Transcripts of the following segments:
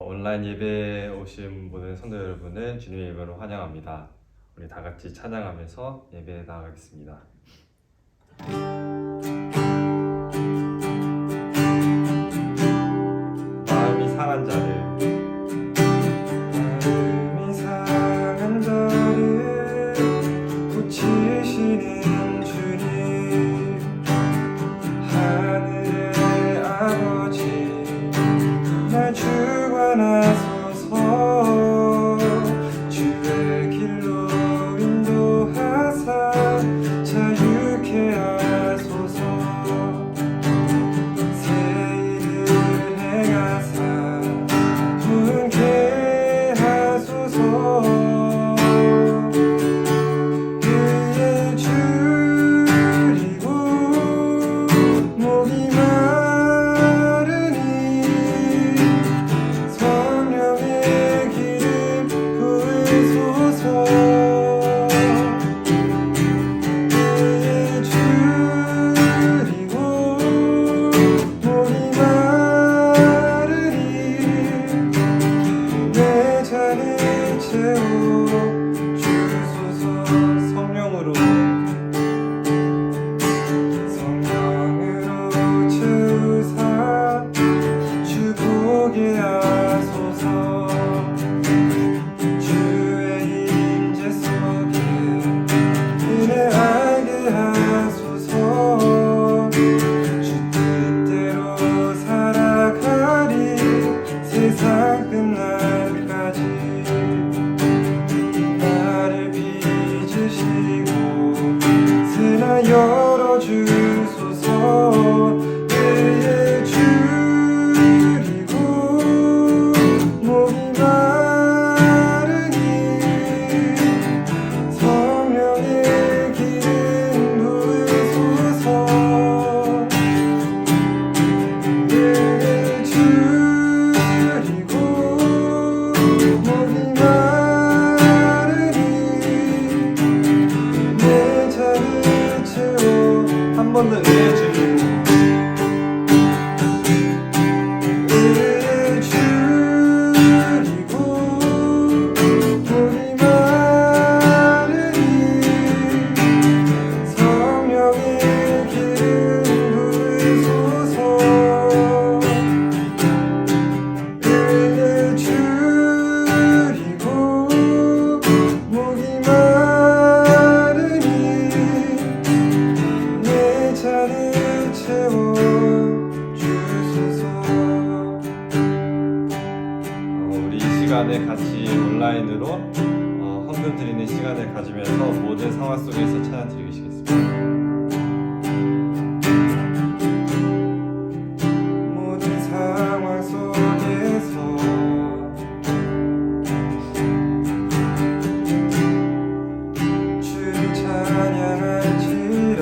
온라인 예배에 오신 모든 성도 여러분을 주님의 이름으로 환영합니다. 우리 다 같이 찬양하면서 예배에 나아가겠습니다. 마음이 상한 자를 고치시는 주님, 하늘의 아버지, 날 주관하소서. 주의 길로 인도하사 자유케 하소서. 새 일을 행하사 분케 하소서. 의에 줄이고 목이 마르니 성령의 기름 부으소서. 의에 줄이고 목이 마르니 내 잔을 채워 주소서. 성령으로 채우사 주보게 하소서. 주의 임재 속에 은혜 알게 하소서. 주 뜻대로 살아가리 세상 끝날까지. 나를 빚으시고 새나 열어주소서. 의에 줄이고 목이 마르니 성령의 기름 부으소서. 의에 줄이고 목이 마르니 내 잔을 채워. 한 번 더 의에 줄이고 의에 줄이고 목이 마르니 성령의 기름 부으소서. 의에 줄이고 목이 마르니 내 잔을 채워 주소서. 우리 이 시간에 같이 온라인으로 헌금 드리는 시간을 가지면서 모든 상황 속에서 찬양 드리시겠습니다. 모든 상황 속에서 주를 찬양할지라.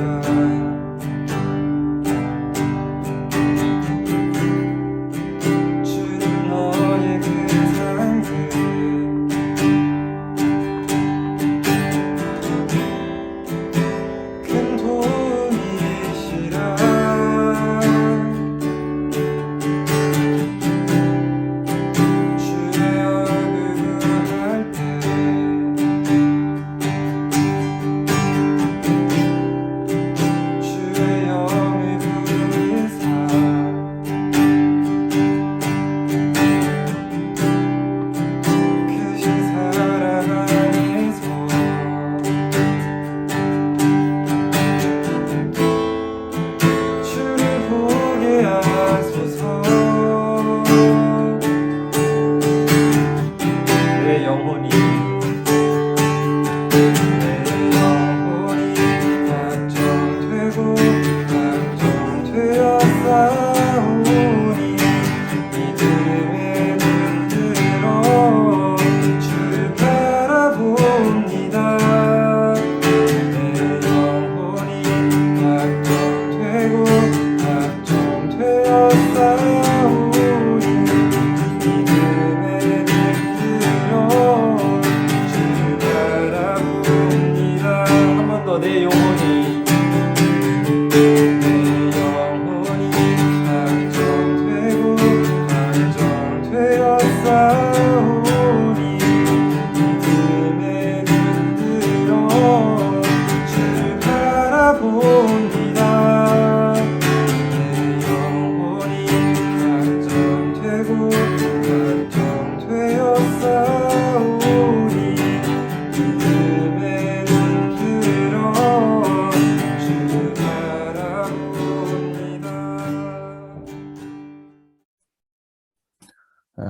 주는 너의 그 상급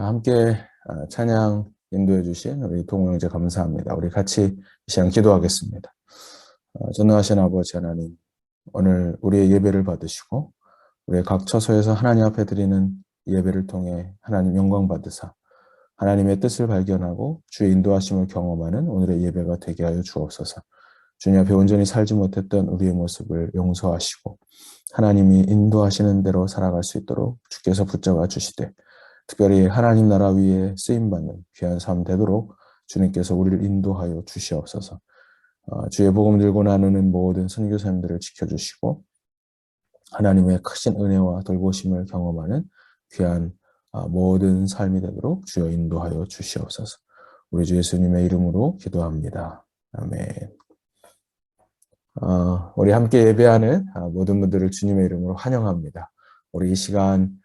함께 찬양 인도해 주신 우리 동호 형제 감사합니다. 우리 같이 이 시간 기도하겠습니다. 전능하신 아버지 하나님, 오늘 우리의 예배를 받으시고 우리의 각 처소에서 하나님 앞에 드리는 예배를 통해 하나님 영광 받으사 하나님의 뜻을 발견하고 주의 인도하심을 경험하는 오늘의 예배가 되게 하여 주옵소서. 주님 앞에 온전히 살지 못했던 우리의 모습을 용서하시고 하나님이 인도하시는 대로 살아갈 수 있도록 주께서 붙잡아 주시되, 특별히 하나님 나라 위에 쓰임받는 귀한 삶 되도록 주님께서 우리를 인도하여 주시옵소서. 주의 복음 들고 나누는 모든 선교사님들을 지켜주시고 하나님의 크신 은혜와 돌보심을 경험하는 귀한 모든 삶이 되도록 주여 인도하여 주시옵소서. 우리 주 예수님의 이름으로 기도합니다. 아멘. 우리 함께 예배하는 모든 분들을 주님의 이름으로 환영합니다. 우리 이 시간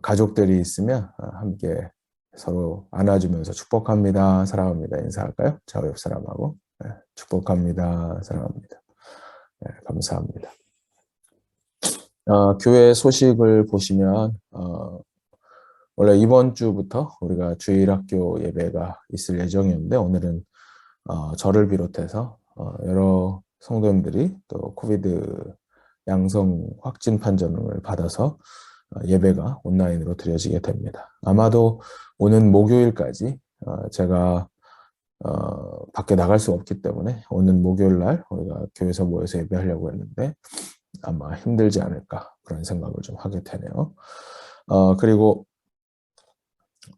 가족들이 있으면 함께 서로 안아주면서 축복합니다, 사랑합니다 인사할까요? 저 옆 사람하고 축복합니다, 사랑합니다. 감사합니다. 교회 소식을 보시면 원래 이번 주부터 우리가 주일학교 예배가 있을 예정이었는데, 오늘은 저를 비롯해서 여러 성도님들이 또 코비드 양성 확진 판정을 받아서 예배가 온라인으로 드려지게 됩니다. 아마도 오는 목요일까지 제가 밖에 나갈 수 없기 때문에 오는 목요일 날 우리가 교회에서 모여서 예배하려고 했는데 아마 힘들지 않을까 그런 생각을 좀 하게 되네요. 그리고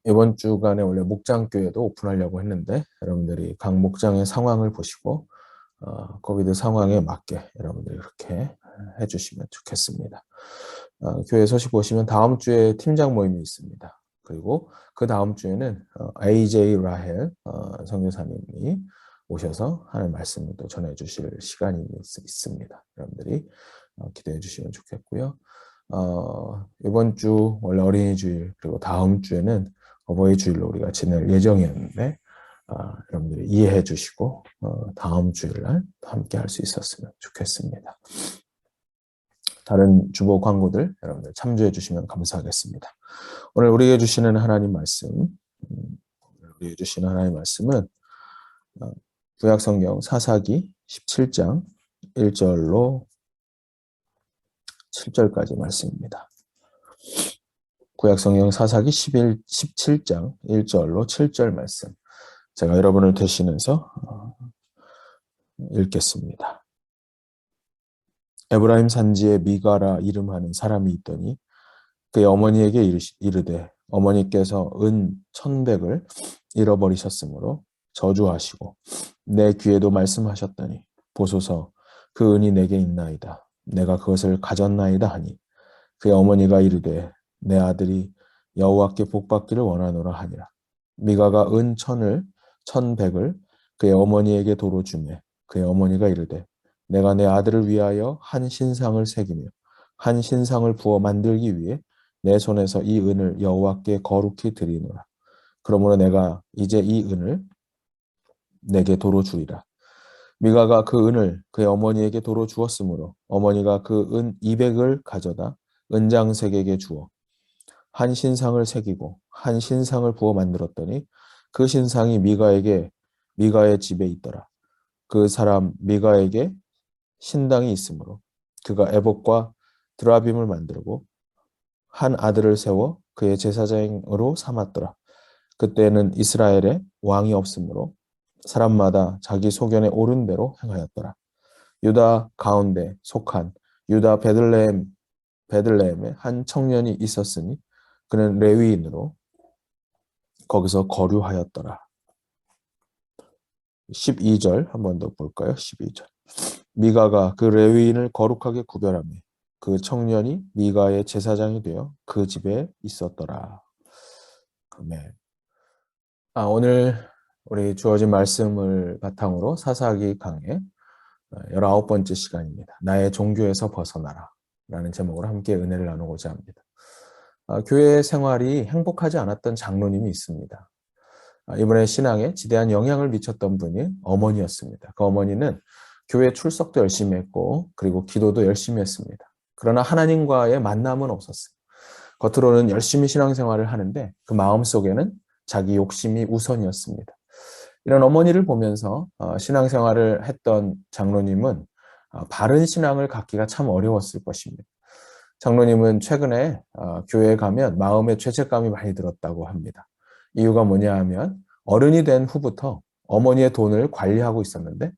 이번 주간에 원래 목장교회도 오픈하려고 했는데 여러분들이 각 목장의 상황을 보시고 코비드 상황에 맞게 여러분들이 그렇게 해주시면 좋겠습니다. 교회 소식 보시면 다음 주에 팀장 모임이 있습니다. 그리고 그 다음 주에는 AJ 라헬 선교사님이 오셔서 하는 말씀을 또 전해주실 시간이 있습니다. 여러분들이 기대해 주시면 좋겠고요. 이번 주 원래 어린이 주일 그리고 다음 주에는 어버이 주일로 우리가 지낼 예정이었는데 여러분들이 이해해 주시고 다음 주일날 함께 할 수 있었으면 좋겠습니다. 다른 주보 광고들 여러분들 참조해 주시면 감사하겠습니다. 오늘 우리에게 주시는 하나님 말씀, 우리에게 주시는 하나님 말씀은 구약성경 사사기 17장 1절로 7절까지 말씀입니다. 구약성경 사사기 17장 1절로 7절 말씀, 제가 여러분을 대신해서 읽겠습니다. 에브라임 산지에 미가라 이름하는 사람이 있더니 그의 어머니에게 이르되 어머니께서 은 1,100을 잃어버리셨으므로 저주하시고 내 귀에도 말씀하셨더니 보소서 그 은이 내게 있나이다. 내가 그것을 가졌나이다 하니 그의 어머니가 이르되 내 아들이 여호와께 복받기를 원하노라 하니라. 미가가 은 1,100을 그의 어머니에게 도로 주매 그의 어머니가 이르되 내가 내 아들을 위하여 한 신상을 새기며 한 신상을 부어 만들기 위해 내 손에서 이 은을 여호와께 거룩히 드리노라. 그러므로 내가 이제 이 은을 내게 도로 주리라. 미가가 그 은을 그의 어머니에게 도로 주었으므로 어머니가 그 은 200을 가져다 은장색에게 주어 한 신상을 새기고 한 신상을 부어 만들었더니 그 신상이 미가의 집에 있더라. 그 사람 미가에게 신당이 있으므로 그가 에봇과 드라빔을 만들고 한 아들을 세워 그의 제사장으로 삼았더라. 그때는 이스라엘에 왕이 없으므로 사람마다 자기 소견에 옳은 대로 행하였더라. 유다 가운데 속한 유다 베들레헴에 한 청년이 있었으니 그는 레위인으로 거기서 거류하였더라. 12절 한 번 더 볼까요? 12절. 미가가 그 레위인을 거룩하게 구별하며 그 청년이 미가의 제사장이 되어 그 집에 있었더라. 아멘. 오늘 우리 주어진 말씀을 바탕으로 사사기 강의 19번째 시간입니다. 나의 종교에서 벗어나라 라는 제목으로 함께 은혜를 나누고자 합니다. 교회 생활이 행복하지 않았던 장로님이 있습니다. 이번에 신앙에 지대한 영향을 미쳤던 분이 어머니였습니다. 그 어머니는 교회 출석도 열심히 했고 그리고 기도도 열심히 했습니다. 그러나 하나님과의 만남은 없었어요. 겉으로는 열심히 신앙생활을 하는데 그 마음속에는 자기 욕심이 우선이었습니다. 이런 어머니를 보면서 신앙생활을 했던 장로님은 바른 신앙을 갖기가 참 어려웠을 것입니다. 장로님은 최근에 교회에 가면 마음에 죄책감이 많이 들었다고 합니다. 이유가 뭐냐 하면 어른이 된 후부터 어머니의 돈을 관리하고 있었는데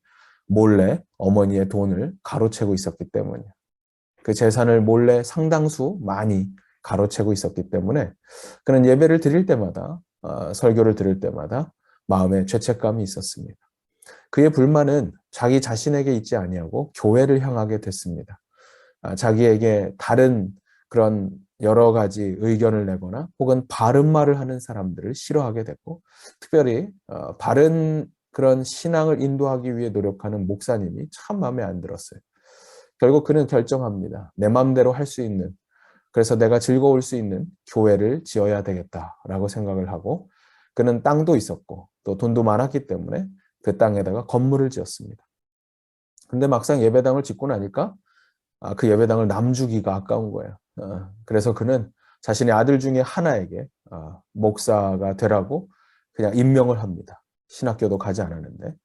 몰래 어머니의 돈을 가로채고 있었기 때문이에요. 그 재산을 몰래 상당수 많이 가로채고 있었기 때문에 그는 예배를 드릴 때마다 설교를 들을 때마다 마음에 죄책감이 있었습니다. 그의 불만은 자기 자신에게 있지 아니하고 교회를 향하게 됐습니다. 자기에게 다른 그런 여러 가지 의견을 내거나 혹은 바른 말을 하는 사람들을 싫어하게 됐고 특별히 바른 그런 신앙을 인도하기 위해 노력하는 목사님이 참 마음에 안 들었어요. 결국 그는 결정합니다. 내 마음대로 할 수 있는 그래서 내가 즐거울 수 있는 교회를 지어야 되겠다라고 생각을 하고 그는 땅도 있었고 또 돈도 많았기 때문에 그 땅에다가 건물을 지었습니다. 근데 막상 예배당을 짓고 나니까 그 예배당을 남주기가 아까운 거예요. 그래서 그는 자신의 아들 중에 하나에게 목사가 되라고 그냥 임명을 합니다. 신학교도 가지 않았는데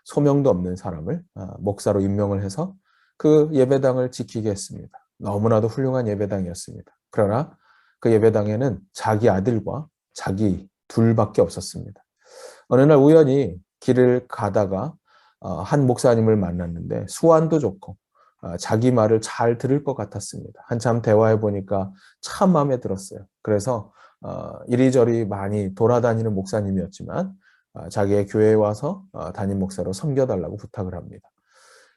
소명도 없는 사람을 목사로 임명을 해서 그 예배당을 지키게 했습니다. 너무나도 훌륭한 예배당이었습니다. 그러나 그 예배당에는 자기 아들과 자기 둘밖에 없었습니다. 어느 날 우연히 길을 가다가 한 목사님을 만났는데 수완도 좋고 자기 말을 잘 들을 것 같았습니다. 한참 대화해 보니까 참 마음에 들었어요. 그래서 이리저리 많이 돌아다니는 목사님이었지만 자기의 교회에 와서 담임 목사로 섬겨달라고 부탁을 합니다.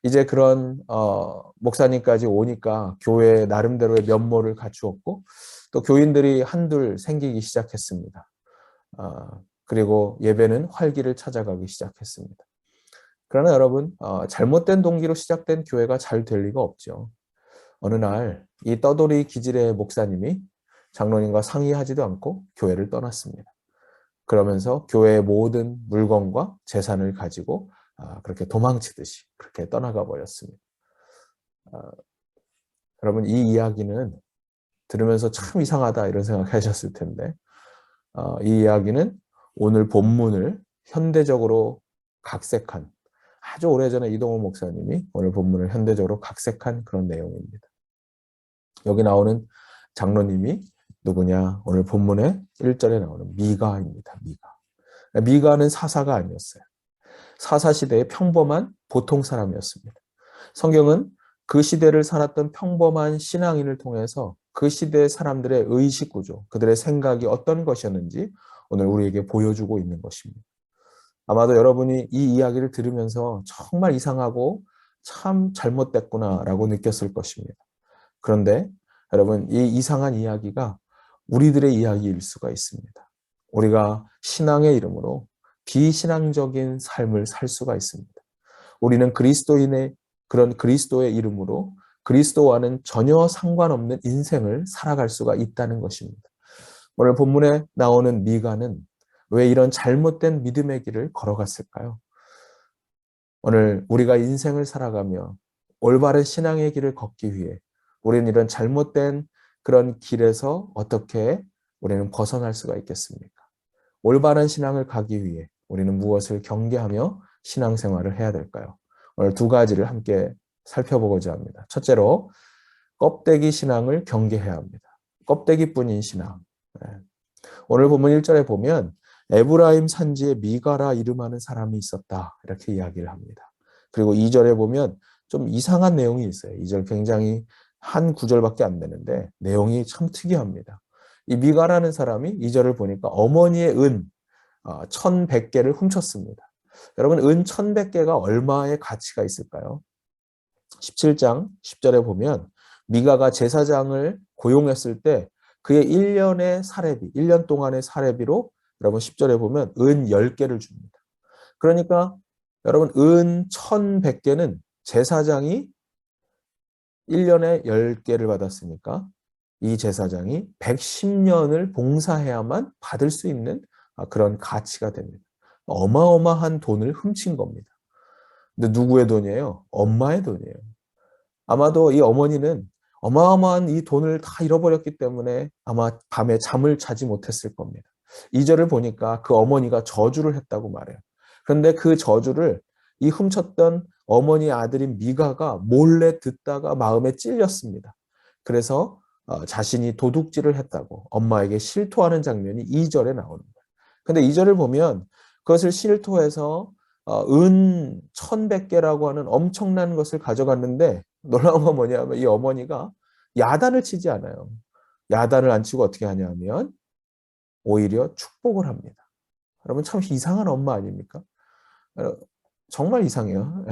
이제 그런 목사님까지 오니까 교회 나름대로의 면모를 갖추었고 또 교인들이 한둘 생기기 시작했습니다. 그리고 예배는 활기를 찾아가기 시작했습니다. 그러나 여러분 잘못된 동기로 시작된 교회가 잘 될 리가 없죠. 어느 날 이 떠돌이 기질의 목사님이 장로님과 상의하지도 않고 교회를 떠났습니다. 그러면서 교회의 모든 물건과 재산을 가지고 그렇게 도망치듯이 그렇게 떠나가 버렸습니다. 여러분 이 이야기는 들으면서 참 이상하다 이런 생각하셨을 텐데 이 이야기는 오늘 본문을 현대적으로 각색한 아주 오래전에 이동호 목사님이 오늘 본문을 현대적으로 각색한 그런 내용입니다. 여기 나오는 장로님이 누구냐? 오늘 본문의 1절에 나오는 미가입니다. 미가. 미가는 사사가 아니었어요. 사사 시대의 평범한 보통 사람이었습니다. 성경은 그 시대를 살았던 평범한 신앙인을 통해서 그 시대의 사람들의 의식 구조, 그들의 생각이 어떤 것이었는지 오늘 우리에게 보여주고 있는 것입니다. 아마도 여러분이 이 이야기를 들으면서 정말 이상하고 참 잘못됐구나라고 느꼈을 것입니다. 그런데 여러분 이 이상한 이야기가 우리들의 이야기일 수가 있습니다. 우리가 신앙의 이름으로 비신앙적인 삶을 살 수가 있습니다. 우리는 그리스도인의 그런 그리스도의 이름으로 그리스도와는 전혀 상관없는 인생을 살아갈 수가 있다는 것입니다. 오늘 본문에 나오는 미가는 왜 이런 잘못된 믿음의 길을 걸어갔을까요? 오늘 우리가 인생을 살아가며 올바른 신앙의 길을 걷기 위해 우리는 이런 잘못된 그런 길에서 어떻게 우리는 벗어날 수가 있겠습니까? 올바른 신앙을 가기 위해 우리는 무엇을 경계하며 신앙생활을 해야 될까요? 오늘 두 가지를 함께 살펴보고자 합니다. 첫째로 껍데기 신앙을 경계해야 합니다. 껍데기뿐인 신앙. 오늘 본문 1절에 보면 에브라임 산지에 미가라 이름하는 사람이 있었다. 이렇게 이야기를 합니다. 그리고 2절에 보면 좀 이상한 내용이 있어요. 2절 굉장히 한 구절밖에 안 되는데 내용이 참 특이합니다. 이 미가라는 사람이 2절을 보니까 어머니의 은 1100개를 훔쳤습니다. 여러분 은 1100개가 얼마의 가치가 있을까요? 17장 10절에 보면 미가가 제사장을 고용했을 때 그의 1년의 사례비, 1년 동안의 사례비로 여러분 10절에 보면 은 10개를 줍니다. 그러니까 여러분 은 1100개는 제사장이 1년에 10개를 받았으니까 이 제사장이 110년을 봉사해야만 받을 수 있는 그런 가치가 됩니다. 어마어마한 돈을 훔친 겁니다. 근데 누구의 돈이에요? 엄마의 돈이에요. 아마도 이 어머니는 어마어마한 이 돈을 다 잃어버렸기 때문에 아마 밤에 잠을 자지 못했을 겁니다. 2절을 보니까 그 어머니가 저주를 했다고 말해요. 그런데 그 저주를 이 훔쳤던 어머니 아들인 미가가 몰래 듣다가 마음에 찔렸습니다. 그래서 자신이 도둑질을 했다고 엄마에게 실토하는 장면이 2절에 나오는 거예요. 근데 2절을 보면 그것을 실토해서 은 1100개라고 하는 엄청난 것을 가져갔는데 놀라운 건 뭐냐면 이 어머니가 야단을 치지 않아요. 야단을 안 치고 어떻게 하냐면 오히려 축복을 합니다. 여러분 참 이상한 엄마 아닙니까? 정말 이상해요.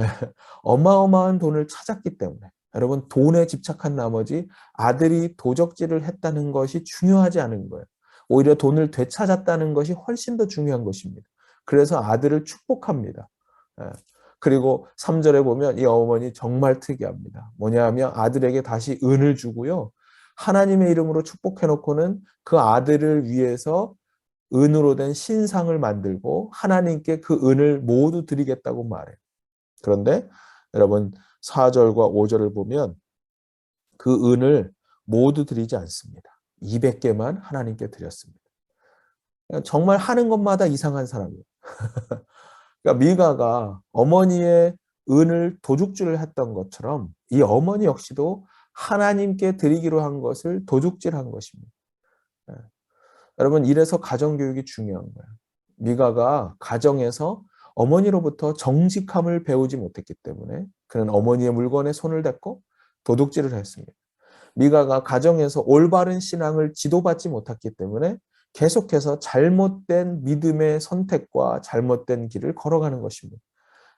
어마어마한 돈을 찾았기 때문에 여러분 돈에 집착한 나머지 아들이 도적질을 했다는 것이 중요하지 않은 거예요. 오히려 돈을 되찾았다는 것이 훨씬 더 중요한 것입니다. 그래서 아들을 축복합니다. 그리고 3절에 보면 이 어머니 정말 특이합니다. 뭐냐 하면 아들에게 다시 은을 주고요. 하나님의 이름으로 축복해놓고는 그 아들을 위해서 은으로 된 신상을 만들고 하나님께 그 은을 모두 드리겠다고 말해요. 그런데 여러분 4절과 5절을 보면 그 은을 모두 드리지 않습니다. 200개만 하나님께 드렸습니다. 정말 하는 것마다 이상한 사람이에요. 그러니까 미가가 어머니의 은을 도둑질을 했던 것처럼 이 어머니 역시도 하나님께 드리기로 한 것을 도둑질한 것입니다. 여러분 이래서 가정교육이 중요한 거예요. 미가가 가정에서 어머니로부터 정직함을 배우지 못했기 때문에 그는 어머니의 물건에 손을 댔고 도둑질을 했습니다. 미가가 가정에서 올바른 신앙을 지도받지 못했기 때문에 계속해서 잘못된 믿음의 선택과 잘못된 길을 걸어가는 것입니다.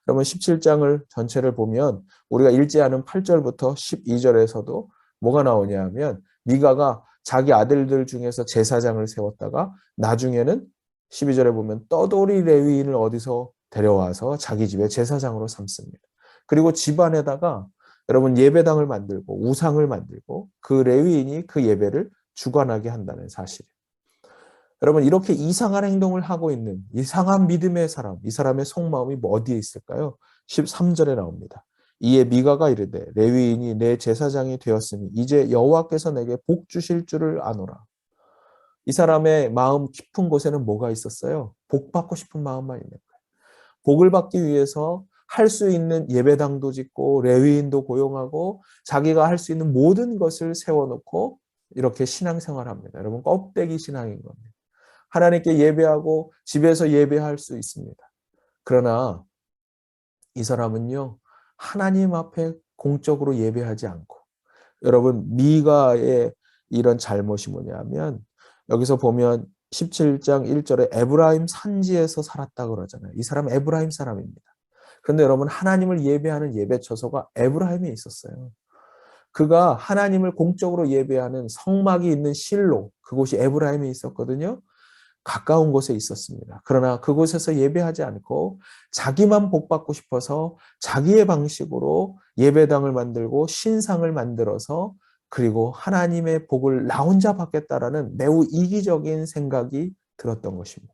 여러분 17장을 전체를 보면 우리가 읽지 않은 8절부터 12절에서도 뭐가 나오냐 하면 미가가 자기 아들들 중에서 제사장을 세웠다가 나중에는 12절에 보면 떠돌이 레위인을 어디서 데려와서 자기 집에 제사장으로 삼습니다. 그리고 집안에다가 여러분 예배당을 만들고 우상을 만들고 그 레위인이 그 예배를 주관하게 한다는 사실이에요. 여러분 이렇게 이상한 행동을 하고 있는 이상한 믿음의 사람, 이 사람의 속마음이 뭐 어디에 있을까요? 13절에 나옵니다. 이에 미가가 이르되 레위인이 내 제사장이 되었으니 이제 여호와께서 내게 복 주실 줄을 아노라. 이 사람의 마음 깊은 곳에는 뭐가 있었어요? 복 받고 싶은 마음만 있는 거예요. 복을 받기 위해서 할 수 있는 예배당도 짓고 레위인도 고용하고 자기가 할 수 있는 모든 것을 세워놓고 이렇게 신앙생활합니다. 여러분 껍데기 신앙인 겁니다. 하나님께 예배하고 집에서 예배할 수 있습니다. 그러나 이 사람은요, 하나님 앞에 공적으로 예배하지 않고, 여러분, 미가의 이런 잘못이 뭐냐면, 여기서 보면 17장 1절에 에브라임 산지에서 살았다 그러잖아요. 이 사람은 에브라임 사람입니다. 그런데 여러분, 하나님을 예배하는 예배 처소가 에브라임에 있었어요. 그가 하나님을 공적으로 예배하는 성막이 있는 실로, 그곳이 에브라임에 있었거든요. 가까운 곳에 있었습니다. 그러나 그곳에서 예배하지 않고 자기만 복받고 싶어서 자기의 방식으로 예배당을 만들고 신상을 만들어서 그리고 하나님의 복을 나 혼자 받겠다라는 매우 이기적인 생각이 들었던 것입니다.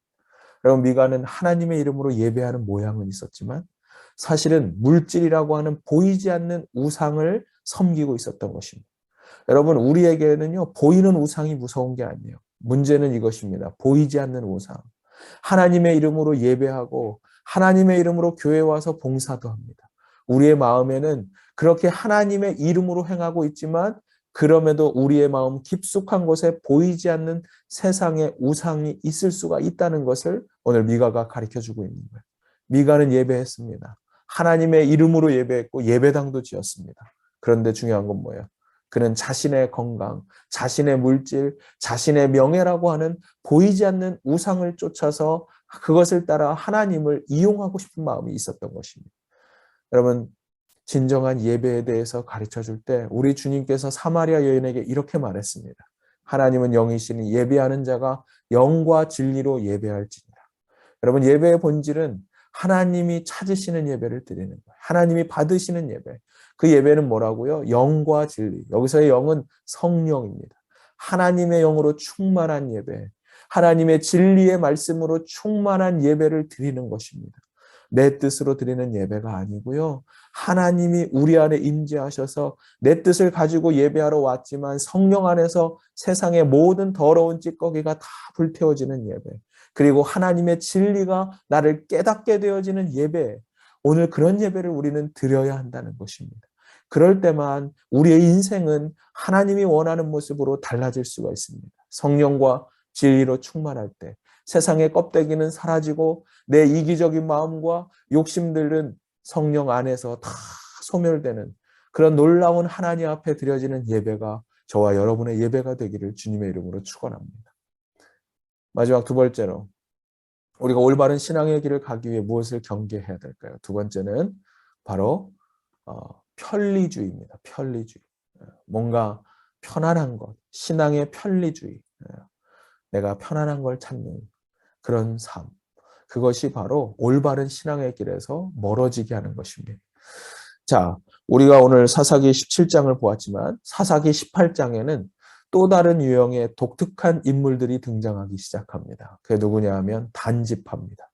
여러분 미가는 하나님의 이름으로 예배하는 모양은 있었지만 사실은 물질이라고 하는 보이지 않는 우상을 섬기고 있었던 것입니다. 여러분 우리에게는요 보이는 우상이 무서운 게 아니에요. 문제는 이것입니다. 보이지 않는 우상. 하나님의 이름으로 예배하고 하나님의 이름으로 교회 와서 봉사도 합니다. 우리의 마음에는 그렇게 하나님의 이름으로 행하고 있지만 그럼에도 우리의 마음 깊숙한 곳에 보이지 않는 세상의 우상이 있을 수가 있다는 것을 오늘 미가가 가르쳐주고 있는 거예요. 미가는 예배했습니다. 하나님의 이름으로 예배했고 예배당도 지었습니다. 그런데 중요한 건 뭐예요? 그는 자신의 건강, 자신의 물질, 자신의 명예라고 하는 보이지 않는 우상을 쫓아서 그것을 따라 하나님을 이용하고 싶은 마음이 있었던 것입니다. 여러분, 진정한 예배에 대해서 가르쳐 줄 때 우리 주님께서 사마리아 여인에게 이렇게 말했습니다. 하나님은 영이시니 예배하는 자가 영과 진리로 예배할지니라. 여러분, 예배의 본질은 하나님이 찾으시는 예배를 드리는 거예요. 하나님이 받으시는 예배. 그 예배는 뭐라고요? 영과 진리. 여기서의 영은 성령입니다. 하나님의 영으로 충만한 예배. 하나님의 진리의 말씀으로 충만한 예배를 드리는 것입니다. 내 뜻으로 드리는 예배가 아니고요. 하나님이 우리 안에 임재하셔서 내 뜻을 가지고 예배하러 왔지만 성령 안에서 세상의 모든 더러운 찌꺼기가 다 불태워지는 예배. 그리고 하나님의 진리가 나를 깨닫게 되어지는 예배. 오늘 그런 예배를 우리는 드려야 한다는 것입니다. 그럴 때만 우리의 인생은 하나님이 원하는 모습으로 달라질 수가 있습니다. 성령과 진리로 충만할 때 세상의 껍데기는 사라지고 내 이기적인 마음과 욕심들은 성령 안에서 다 소멸되는 그런 놀라운 하나님 앞에 드려지는 예배가 저와 여러분의 예배가 되기를 주님의 이름으로 축원합니다. 마지막 두 번째로 우리가 올바른 신앙의 길을 가기 위해 무엇을 경계해야 될까요? 두 번째는 바로 편리주의입니다. 편리주의. 뭔가 편안한 것, 신앙의 편리주의. 내가 편안한 걸 찾는 그런 삶. 그것이 바로 올바른 신앙의 길에서 멀어지게 하는 것입니다. 자, 우리가 오늘 사사기 17장을 보았지만 사사기 18장에는 또 다른 유형의 독특한 인물들이 등장하기 시작합니다. 그게 누구냐 하면 단지파입니다.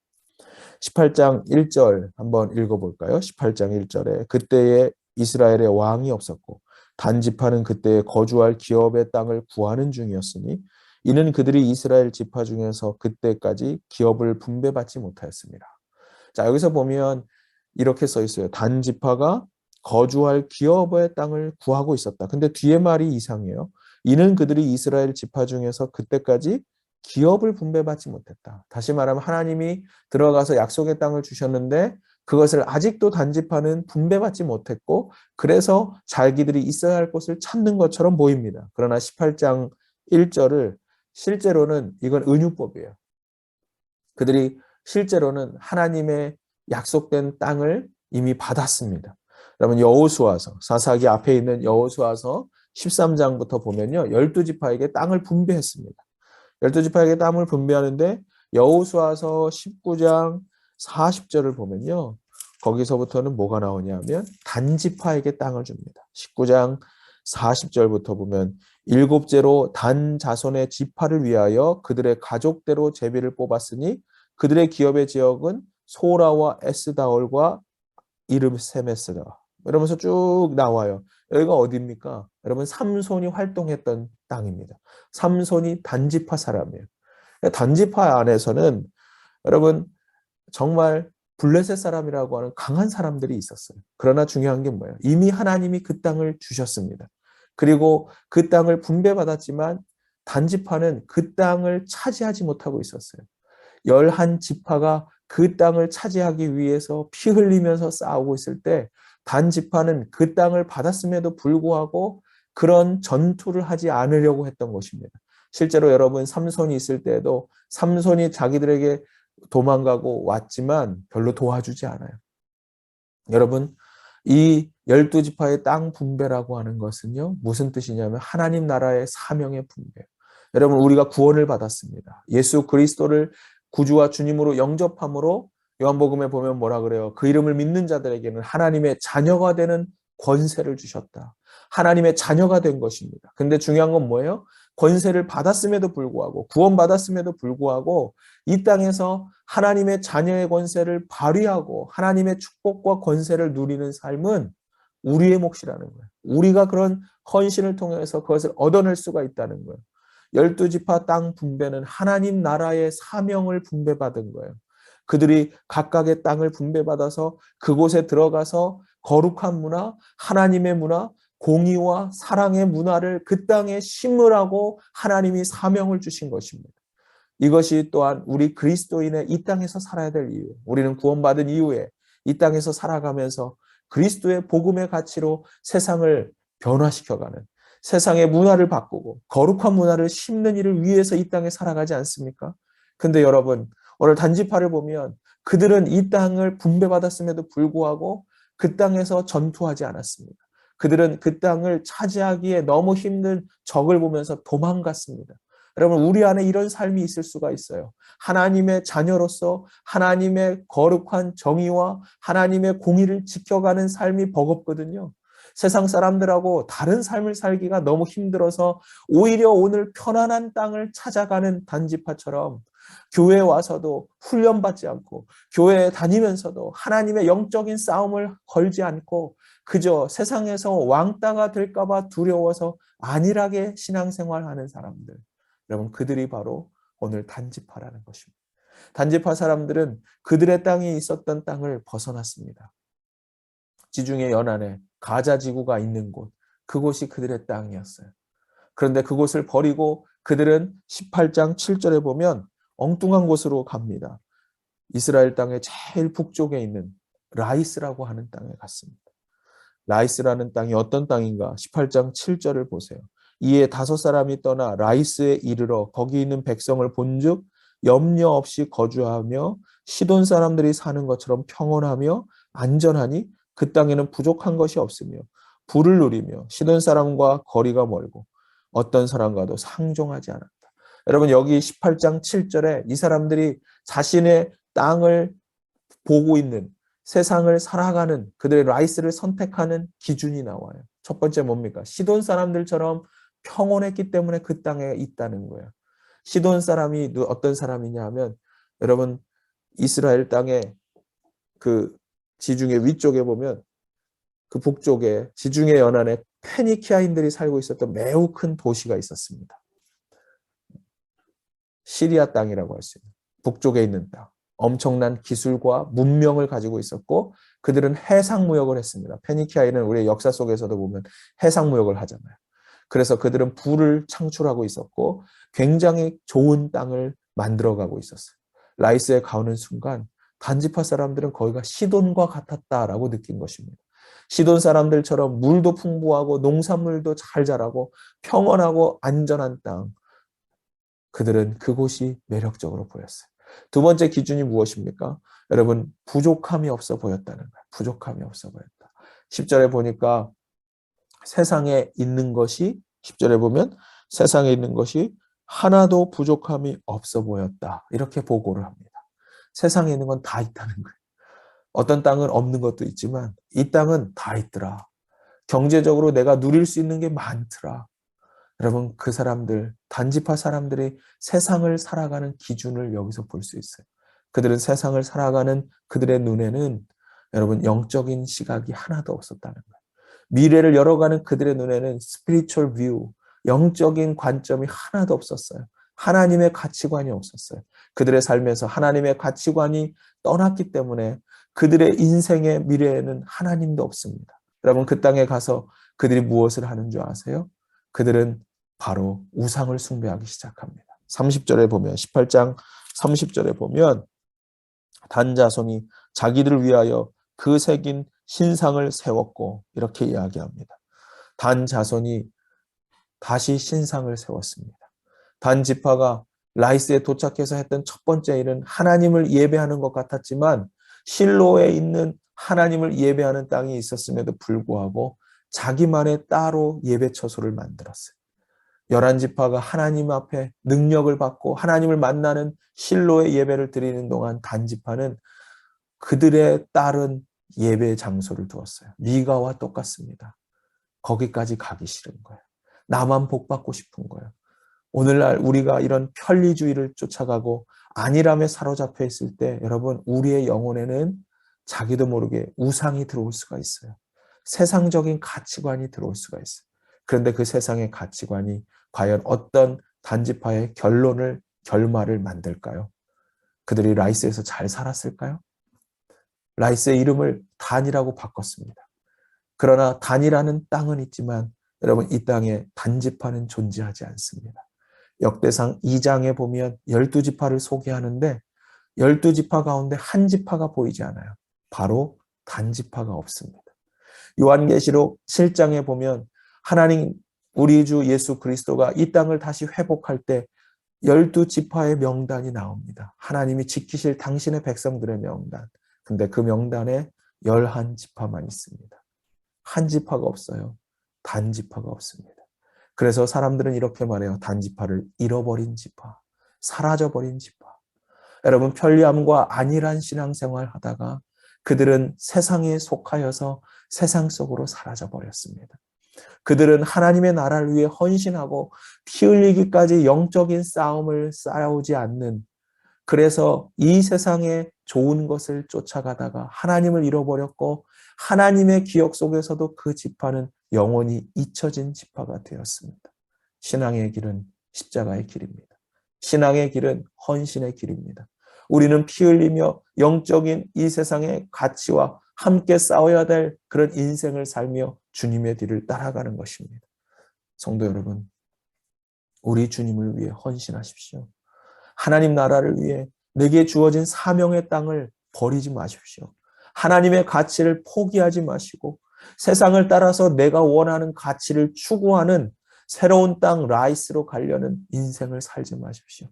18장 1절 한번 읽어볼까요? 18장 1절에 그때에 이스라엘의 왕이 없었고 단지파는 그때에 거주할 기업의 땅을 구하는 중이었으니 이는 그들이 이스라엘 지파 중에서 그때까지 기업을 분배받지 못하였습니다. 자, 여기서 보면 이렇게 써 있어요. 단지파가 거주할 기업의 땅을 구하고 있었다. 근데 뒤에 말이 이상해요. 이는 그들이 이스라엘 지파 중에서 그때까지 기업을 분배받지 못했다. 다시 말하면 하나님이 들어가서 약속의 땅을 주셨는데 그것을 아직도 단지파는 분배받지 못했고 그래서 자기들이 있어야 할 곳을 찾는 것처럼 보입니다. 그러나 18장 1절을 실제로는 이건 은유법이에요. 그들이 실제로는 하나님의 약속된 땅을 이미 받았습니다. 여러분 여호수아서 사사기 앞에 있는 여호수아서 13장부터 보면요. 12지파에게 땅을 분배했습니다. 12지파에게 땅을 분배하는데 여호수아서 19장 40절을 보면요. 거기서부터는 뭐가 나오냐면 단지파에게 땅을 줍니다. 19장 40절부터 보면 일곱째로 단 자손의 지파를 위하여 그들의 가족대로 제비를 뽑았으니 그들의 기업의 지역은 소라와 에스다올과 이르세메스다. 이러면서 쭉 나와요. 여기가 어디입니까? 여러분 삼손이 활동했던 땅입니다. 삼손이 단지파 사람이에요. 단지파 안에서는 여러분 정말 블레셋 사람이라고 하는 강한 사람들이 있었어요. 그러나 중요한 게 뭐예요? 이미 하나님이 그 땅을 주셨습니다. 그리고 그 땅을 분배받았지만 단지파는 그 땅을 차지하지 못하고 있었어요. 11지파가 그 땅을 차지하기 위해서 피 흘리면서 싸우고 있을 때 단지파는 그 땅을 받았음에도 불구하고 그런 전투를 하지 않으려고 했던 것입니다. 실제로 여러분 삼손이 있을 때에도 삼손이 자기들에게 도망가고 왔지만 별로 도와주지 않아요. 여러분 이 12지파의 땅 분배라고 하는 것은요. 무슨 뜻이냐면 하나님 나라의 사명의 분배. 여러분 우리가 구원을 받았습니다. 예수 그리스도를 구주와 주님으로 영접함으로 요한복음에 보면 뭐라 그래요? 그 이름을 믿는 자들에게는 하나님의 자녀가 되는 권세를 주셨다. 하나님의 자녀가 된 것입니다. 근데 중요한 건 뭐예요? 권세를 받았음에도 불구하고 구원받았음에도 불구하고 이 땅에서 하나님의 자녀의 권세를 발휘하고 하나님의 축복과 권세를 누리는 삶은 우리의 몫이라는 거예요. 우리가 그런 헌신을 통해서 그것을 얻어낼 수가 있다는 거예요. 12지파 땅 분배는 하나님 나라의 사명을 분배받은 거예요. 그들이 각각의 땅을 분배받아서 그곳에 들어가서 거룩한 문화, 하나님의 문화, 공의와 사랑의 문화를 그 땅에 심으라고 하나님이 사명을 주신 것입니다. 이것이 또한 우리 그리스도인의 이 땅에서 살아야 될 이유. 우리는 구원받은 이후에 이 땅에서 살아가면서 그리스도의 복음의 가치로 세상을 변화시켜가는 세상의 문화를 바꾸고 거룩한 문화를 심는 일을 위해서 이 땅에 살아가지 않습니까? 근데 여러분 오늘 단지파를 보면 그들은 이 땅을 분배받았음에도 불구하고 그 땅에서 전투하지 않았습니다. 그들은 그 땅을 차지하기에 너무 힘든 적을 보면서 도망갔습니다. 여러분 우리 안에 이런 삶이 있을 수가 있어요. 하나님의 자녀로서 하나님의 거룩한 정의와 하나님의 공의를 지켜가는 삶이 버겁거든요. 세상 사람들하고 다른 삶을 살기가 너무 힘들어서 오히려 오늘 편안한 땅을 찾아가는 단지파처럼 교회에 와서도 훈련받지 않고 교회에 다니면서도 하나님의 영적인 싸움을 걸지 않고 그저 세상에서 왕따가 될까 봐 두려워서 안일하게 신앙생활하는 사람들. 여러분 그들이 바로 오늘 단지파라는 것입니다. 단지파 사람들은 그들의 땅이 있었던 땅을 벗어났습니다. 지중해 연안에 가자 지구가 있는 곳, 그곳이 그들의 땅이었어요. 그런데 그곳을 버리고 그들은 18장 7절에 보면 엉뚱한 곳으로 갑니다. 이스라엘 땅의 제일 북쪽에 있는 라이스라고 하는 땅에 갔습니다. 라이스라는 땅이 어떤 땅인가? 18장 7절을 보세요. 이에 5사람이 떠나 라이스에 이르러 거기 있는 백성을 본즉 염려 없이 거주하며 시돈 사람들이 사는 것처럼 평온하며 안전하니 그 땅에는 부족한 것이 없으며 부를 누리며 시돈 사람과 거리가 멀고 어떤 사람과도 상종하지 않았다. 여러분 여기 18장 7절에 이 사람들이 자신의 땅을 보고 있는 세상을 살아가는 그들의 라이스를 선택하는 기준이 나와요. 첫 번째 뭡니까? 시돈 사람들처럼 평온했기 때문에 그 땅에 있다는 거예요. 시돈 사람이 어떤 사람이냐 하면 여러분 이스라엘 땅에 그 지중해 위쪽에 보면 그 북쪽에 지중해 연안에 페니키아인들이 살고 있었던 매우 큰 도시가 있었습니다. 시리아 땅이라고 할 수 있는 북쪽에 있는 땅. 엄청난 기술과 문명을 가지고 있었고 그들은 해상무역을 했습니다. 페니키아인은 우리의 역사 속에서도 보면 해상무역을 하잖아요. 그래서 그들은 부를 창출하고 있었고 굉장히 좋은 땅을 만들어가고 있었어요. 라이스에 가는 순간 단지파 사람들은 거기가 시돈과 같았다라고 느낀 것입니다. 시돈 사람들처럼 물도 풍부하고 농산물도 잘 자라고 평온하고 안전한 땅. 그들은 그곳이 매력적으로 보였어요. 두 번째 기준이 무엇입니까? 여러분 부족함이 없어 보였다는 거예요. 부족함이 없어 보였다. 10절에 보니까 세상에 있는 것이 10절에 보면 세상에 있는 것이 하나도 부족함이 없어 보였다. 이렇게 보고를 합니다. 세상에 있는 건 다 있다는 거예요. 어떤 땅은 없는 것도 있지만 이 땅은 다 있더라. 경제적으로 내가 누릴 수 있는 게 많더라. 여러분 그 사람들 단지파 사람들이 세상을 살아가는 기준을 여기서 볼 수 있어요. 그들은 세상을 살아가는 그들의 눈에는 여러분 영적인 시각이 하나도 없었다는 거예요. 미래를 열어가는 그들의 눈에는 spiritual view, 영적인 관점이 하나도 없었어요. 하나님의 가치관이 없었어요. 그들의 삶에서 하나님의 가치관이 떠났기 때문에 그들의 인생의 미래에는 하나님도 없습니다. 여러분 그 땅에 가서 그들이 무엇을 하는 줄 아세요? 그들은 바로 우상을 숭배하기 시작합니다. 30절에 보면 18장 30절에 보면 단 자손이 자기들을 위하여 그 새긴 신상을 세웠고 이렇게 이야기합니다. 단 자손이 다시 신상을 세웠습니다. 단 지파가 라이스에 도착해서 했던 첫 번째 일은 하나님을 예배하는 것 같았지만 실로에 있는 하나님을 예배하는 땅이 있었음에도 불구하고 자기만의 따로 예배 처소를 만들었어요. 11지파가 하나님 앞에 능력을 받고 하나님을 만나는 실로의 예배를 드리는 동안 단지파는 그들의 다른 예배 장소를 두었어요. 미가와 똑같습니다. 거기까지 가기 싫은 거예요. 나만 복받고 싶은 거예요. 오늘날 우리가 이런 편리주의를 쫓아가고 안일함에 사로잡혀 있을 때 여러분 우리의 영혼에는 자기도 모르게 우상이 들어올 수가 있어요. 세상적인 가치관이 들어올 수가 있어요. 그런데 그 세상의 가치관이 과연 어떤 단지파의 결말을 만들까요? 그들이 라이스에서 잘 살았을까요? 라이스의 이름을 단이라고 바꿨습니다. 그러나 단이라는 땅은 있지만 여러분 이 땅에 단지파는 존재하지 않습니다. 역대상 2장에 보면 12지파를 소개하는데 12지파 가운데 한 지파가 보이지 않아요. 바로 단지파가 없습니다. 요한계시록 7장에 보면 하나님 우리 주 예수 그리스도가 이 땅을 다시 회복할 때 12지파의 명단이 나옵니다. 하나님이 지키실 당신의 백성들의 명단. 근데 그 명단에 11지파만 있습니다. 한 지파가 없어요. 단지파가 없습니다. 그래서 사람들은 이렇게 말해요. 단지파를 잃어버린 지파, 사라져버린 지파. 여러분 편리함과 안일한 신앙생활 하다가 그들은 세상에 속하여서 세상 속으로 사라져버렸습니다. 그들은 하나님의 나라를 위해 헌신하고 피 흘리기까지 영적인 싸움을 싸우지 않는 그래서 이 세상의 좋은 것을 쫓아가다가 하나님을 잃어버렸고 하나님의 기억 속에서도 그 지파는 영원히 잊혀진 지파가 되었습니다. 신앙의 길은 십자가의 길입니다. 신앙의 길은 헌신의 길입니다. 우리는 피 흘리며 영적인 이 세상의 가치와 함께 싸워야 될 그런 인생을 살며 주님의 뒤를 따라가는 것입니다. 성도 여러분, 우리 주님을 위해 헌신하십시오. 하나님 나라를 위해 내게 주어진 사명의 땅을 버리지 마십시오. 하나님의 가치를 포기하지 마시고 세상을 따라서 내가 원하는 가치를 추구하는 새로운 땅 라이스로 가려는 인생을 살지 마십시오.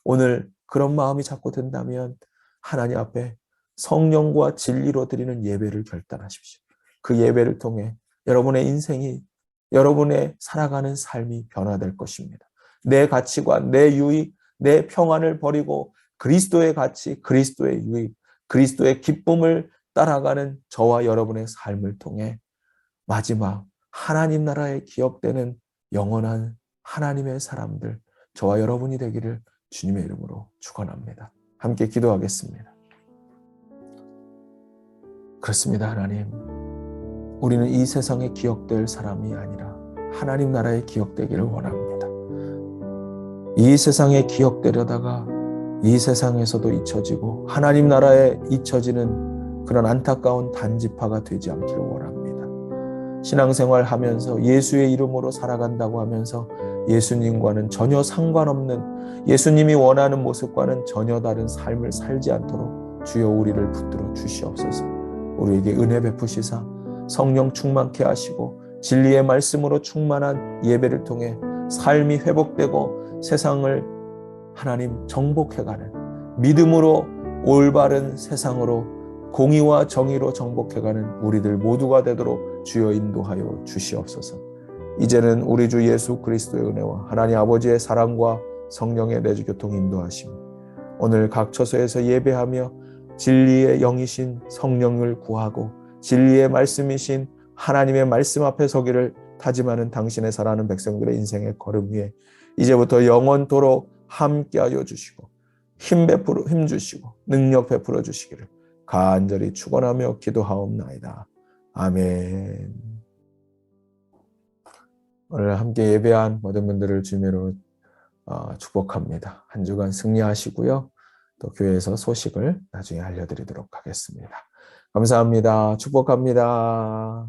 오늘 그런 마음이 자꾸 든다면 하나님 앞에 성령과 진리로 드리는 예배를 결단하십시오. 그 예배를 통해 여러분의 인생이, 여러분의 살아가는 삶이 변화될 것입니다. 내 가치관, 내 유익, 내 평안을 버리고 그리스도의 가치, 그리스도의 유익, 그리스도의 기쁨을 따라가는 저와 여러분의 삶을 통해 마지막 하나님 나라에 기억되는 영원한 하나님의 사람들, 저와 여러분이 되기를 주님의 이름으로 축원합니다. 함께 기도하겠습니다. 그렇습니다, 하나님. 우리는 이 세상에 기억될 사람이 아니라 하나님 나라에 기억되기를 원합니다. 이 세상에 기억되려다가 이 세상에서도 잊혀지고 하나님 나라에 잊혀지는 그런 안타까운 단지파가 되지 않기를 원합니다. 신앙생활 하면서 예수의 이름으로 살아간다고 하면서 예수님과는 전혀 상관없는, 예수님이 원하는 모습과는 전혀 다른 삶을 살지 않도록 주여 우리를 붙들어 주시옵소서. 우리에게 은혜 베푸시사 성령 충만케 하시고 진리의 말씀으로 충만한 예배를 통해 삶이 회복되고 세상을 하나님 정복해가는, 믿음으로 올바른 세상으로 공의와 정의로 정복해가는 우리들 모두가 되도록 주여 인도하여 주시옵소서. 이제는 우리 주 예수 그리스도의 은혜와 하나님 아버지의 사랑과 성령의 내주 교통 인도하심, 오늘 각 처소에서 예배하며 진리의 영이신 성령을 구하고 진리의 말씀이신 하나님의 말씀 앞에 서기를 다짐하는 당신의 사랑하는 백성들의 인생의 걸음 위에 이제부터 영원토록 함께하여 주시고 힘 주시고 능력 베풀어 주시기를 간절히 축원하며 기도하옵나이다. 아멘. 오늘 함께 예배한 모든 분들을 주님으로 축복합니다. 한 주간 승리하시고요. 또 교회에서 소식을 나중에 알려드리도록 하겠습니다. 감사합니다. 축복합니다.